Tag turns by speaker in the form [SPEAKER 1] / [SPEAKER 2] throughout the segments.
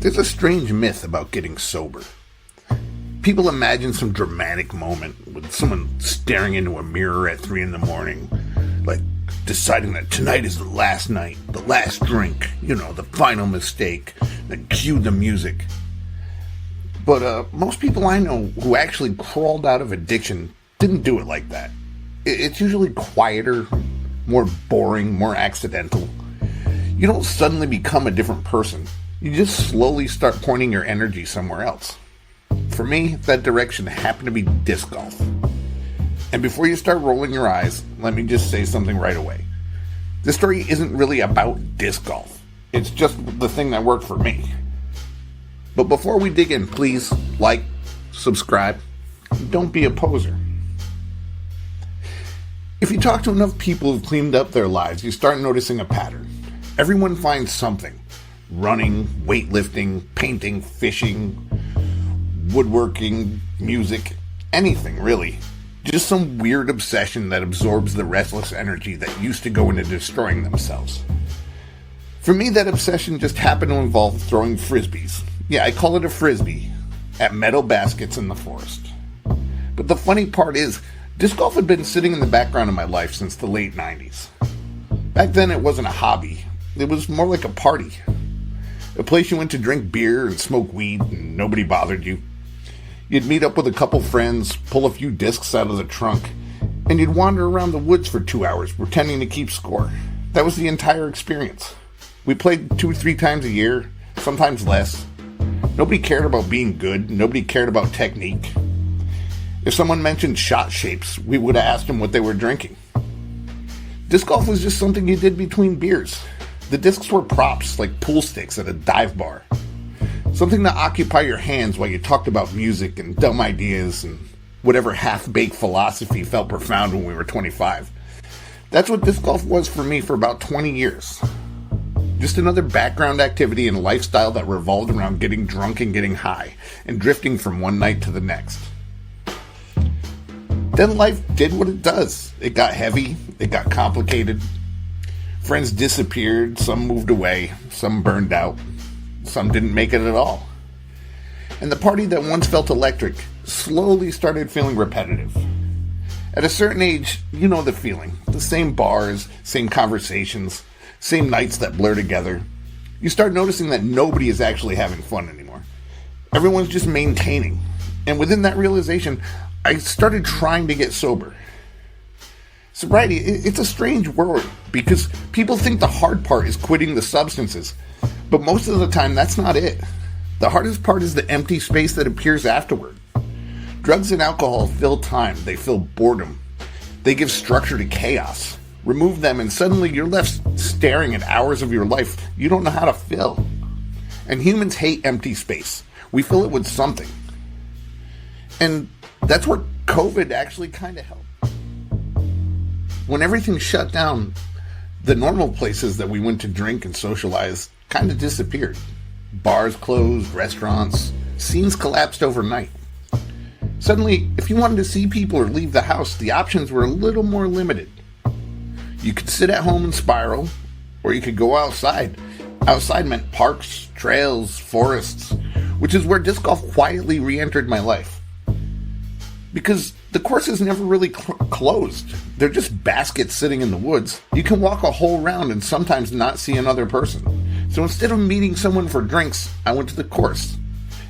[SPEAKER 1] There's a strange myth about getting sober. People imagine some dramatic moment with someone staring into a mirror at 3 in the morning, like deciding that tonight is the last night, the last drink, the final mistake, then cue the music. But most people I know who actually crawled out of addiction didn't do it like that. It's usually quieter, more boring, more accidental. You don't suddenly become a different person. You just slowly start pointing your energy somewhere else. For me, that direction happened to be disc golf. And before you start rolling your eyes, let me just say something right away. This story isn't really about disc golf. It's just the thing that worked for me. But before we dig in, please like, subscribe, don't be a poser. If you talk to enough people who've cleaned up their lives, you start noticing a pattern. Everyone finds something. Running, weightlifting, painting, fishing, woodworking, music, anything really. Just some weird obsession that absorbs the restless energy that used to go into destroying themselves. For me, that obsession just happened to involve throwing frisbees. Yeah, I call it a frisbee, at metal baskets in the forest. But the funny part is, disc golf had been sitting in the background of my life since the late 90s. Back then it wasn't a hobby, it was more like a party. A place you went to drink beer and smoke weed and nobody bothered you. You'd meet up with a couple friends, pull a few discs out of the trunk, and you'd wander around the woods for 2 hours pretending to keep score. That was the entire experience. We played 2 or 3 times a year, sometimes less. Nobody cared about being good, nobody cared about technique. If someone mentioned shot shapes, we would have asked them what they were drinking. Disc golf was just something you did between beers. The discs were props, like pool sticks at a dive bar. Something to occupy your hands while you talked about music and dumb ideas and whatever half-baked philosophy felt profound when we were 25. That's what disc golf was for me for about 20 years. Just another background activity in a lifestyle that revolved around getting drunk and getting high, and drifting from one night to the next. Then life did what it does. It got heavy, it got complicated. Friends disappeared, some moved away, some burned out, some didn't make it at all. And the party that once felt electric slowly started feeling repetitive. At a certain age, you know the feeling. The same bars, same conversations, same nights that blur together. You start noticing that nobody is actually having fun anymore. Everyone's just maintaining. And within that realization, I started trying to get sober. Sobriety, it's a strange word because people think the hard part is quitting the substances, but most of the time that's not it. The hardest part is the empty space that appears afterward. Drugs and alcohol fill time, they fill boredom, they give structure to chaos. Remove them and suddenly you're left staring at hours of your life you don't know how to fill. And humans hate empty space. We fill it with something. And that's where COVID actually kind of helped. When everything shut down, the normal places that we went to drink and socialize kind of disappeared. Bars closed, restaurants, scenes collapsed overnight. Suddenly, if you wanted to see people or leave the house, the options were a little more limited. You could sit at home and spiral, or you could go outside. Outside meant parks, trails, forests, which is where disc golf quietly re-entered my life. Because the courses never really closed. They're just baskets sitting in the woods. You can walk a whole round and sometimes not see another person. So instead of meeting someone for drinks, I went to the course.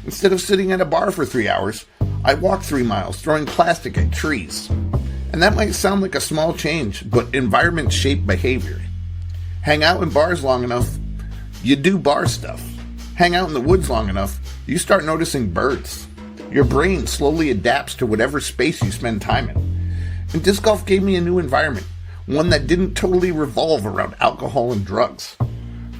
[SPEAKER 1] Instead of sitting at a bar for 3 hours, I walked 3 miles throwing plastic at trees. And that might sound like a small change, but environments shape behavior. Hang out in bars long enough, you do bar stuff. Hang out in the woods long enough, you start noticing birds. Your brain slowly adapts to whatever space you spend time in. And disc golf gave me a new environment, one that didn't totally revolve around alcohol and drugs.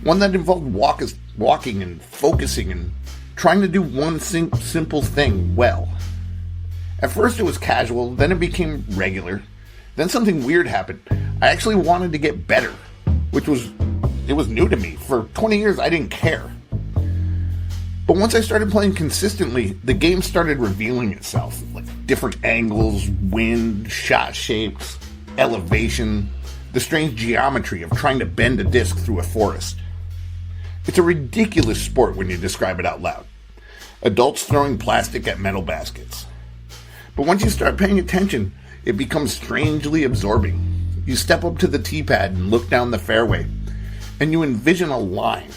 [SPEAKER 1] One that involved walking and focusing and trying to do one simple thing well. At first it was casual, then it became regular. Then something weird happened. I actually wanted to get better, it was new to me. For 20 years I didn't care. But once I started playing consistently, the game started revealing itself. Like different angles, wind, shot shapes, elevation, the strange geometry of trying to bend a disc through a forest. It's a ridiculous sport when you describe it out loud. Adults throwing plastic at metal baskets. But once you start paying attention, it becomes strangely absorbing. You step up to the tee pad and look down the fairway, and you envision a line.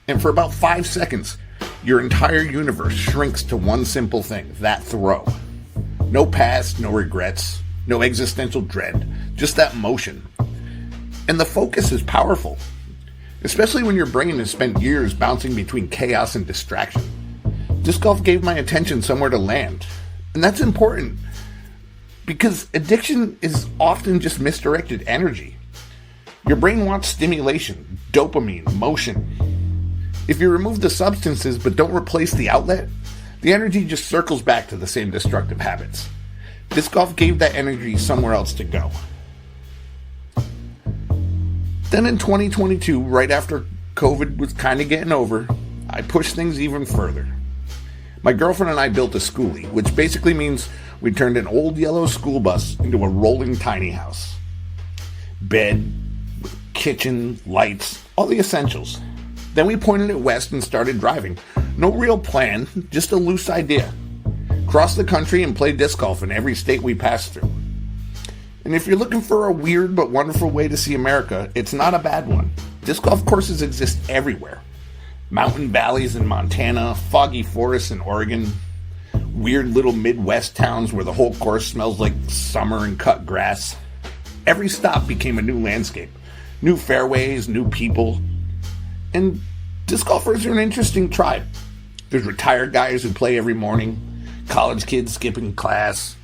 [SPEAKER 1] And for about 5 seconds, your entire universe shrinks to one simple thing, that throw. No past, no regrets, no existential dread, just that motion. And the focus is powerful, especially when your brain has spent years bouncing between chaos and distraction. Disc golf gave my attention somewhere to land. And that's important because addiction is often just misdirected energy. Your brain wants stimulation, dopamine, motion. If you remove the substances but don't replace the outlet, the energy just circles back to the same destructive habits. Disc golf gave that energy somewhere else to go. Then in 2022, right after COVID was kind of getting over, I pushed things even further. My girlfriend and I built a schoolie, which basically means we turned an old yellow school bus into a rolling tiny house. Bed, kitchen, lights, all the essentials. Then we pointed it west and started driving. No real plan, just a loose idea. Cross the country and play disc golf in every state we passed through. And if you're looking for a weird but wonderful way to see America, it's not a bad one. Disc golf courses exist everywhere. Mountain valleys in Montana, foggy forests in Oregon, weird little Midwest towns where the whole course smells like summer and cut grass. Every stop became a new landscape, new fairways, new people. And disc golfers are an interesting tribe. There's retired guys who play every morning, college kids skipping class,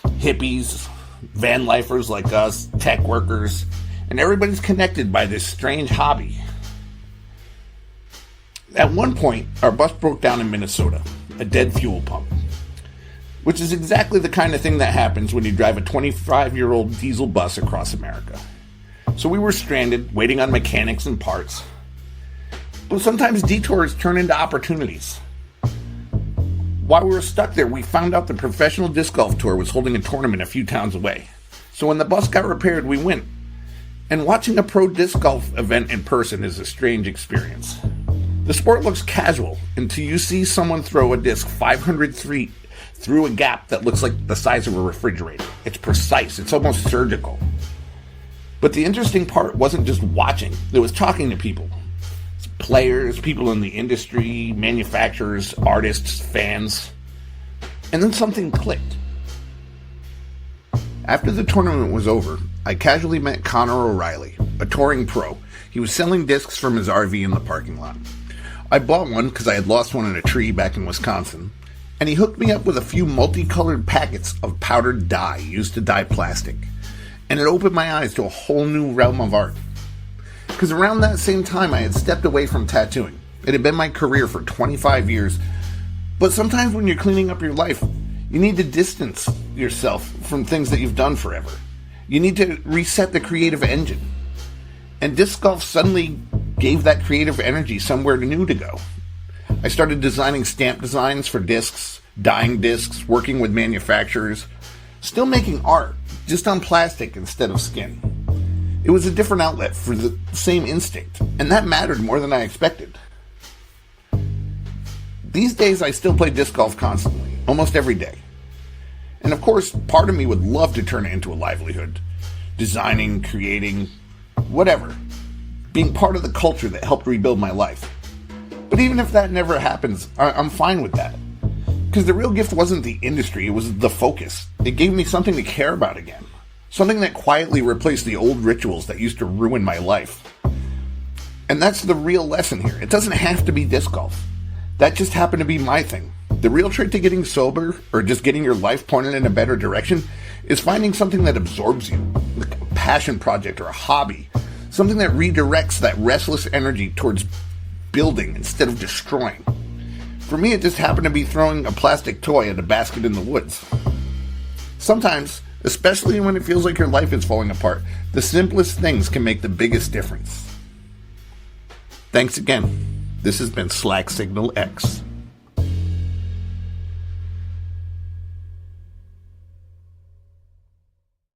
[SPEAKER 1] hippies, van lifers like us, tech workers, and everybody's connected by this strange hobby. At one point, our bus broke down in Minnesota, a dead fuel pump, which is exactly the kind of thing that happens when you drive a 25-year-old diesel bus across America. So we were stranded, waiting on mechanics and parts. But sometimes detours turn into opportunities. While we were stuck there, we found out the Professional Disc Golf Tour was holding a tournament a few towns away. So when the bus got repaired, we went. And watching a pro disc golf event in person is a strange experience. The sport looks casual until you see someone throw a disc 500 feet through a gap that looks like the size of a refrigerator. It's precise. It's almost surgical. But the interesting part wasn't just watching. It was talking to people. Players, people in the industry, manufacturers, artists, fans. And then something clicked. After the tournament was over, I casually met Connor O'Reilly, a touring pro. He was selling discs from his RV in the parking lot. I bought one because I had lost one in a tree back in Wisconsin, and he hooked me up with a few multicolored packets of powdered dye used to dye plastic, and it opened my eyes to a whole new realm of art. Because around that same time I had stepped away from tattooing. It had been my career for 25 years, but sometimes when you're cleaning up your life, you need to distance yourself from things that you've done forever. You need to reset the creative engine. And disc golf suddenly gave that creative energy somewhere new to go. I started designing stamp designs for discs, dyeing discs, working with manufacturers, still making art, just on plastic instead of skin. It was a different outlet for the same instinct, and that mattered more than I expected. These days I still play disc golf constantly, almost every day. And of course, part of me would love to turn it into a livelihood. Designing, creating, whatever. Being part of the culture that helped rebuild my life. But even if that never happens, I'm fine with that. Because the real gift wasn't the industry, it was the focus. It gave me something to care about again. Something that quietly replaced the old rituals that used to ruin my life. And that's the real lesson here. It doesn't have to be disc golf. That just happened to be my thing. The real trick to getting sober, or just getting your life pointed in a better direction, is finding something that absorbs you. Like a passion project or a hobby. Something that redirects that restless energy towards building instead of destroying. For me, it just happened to be throwing a plastic toy at a basket in the woods. Sometimes, especially when it feels like your life is falling apart, the simplest things can make the biggest difference. Thanks again. This has been Slack Signal X.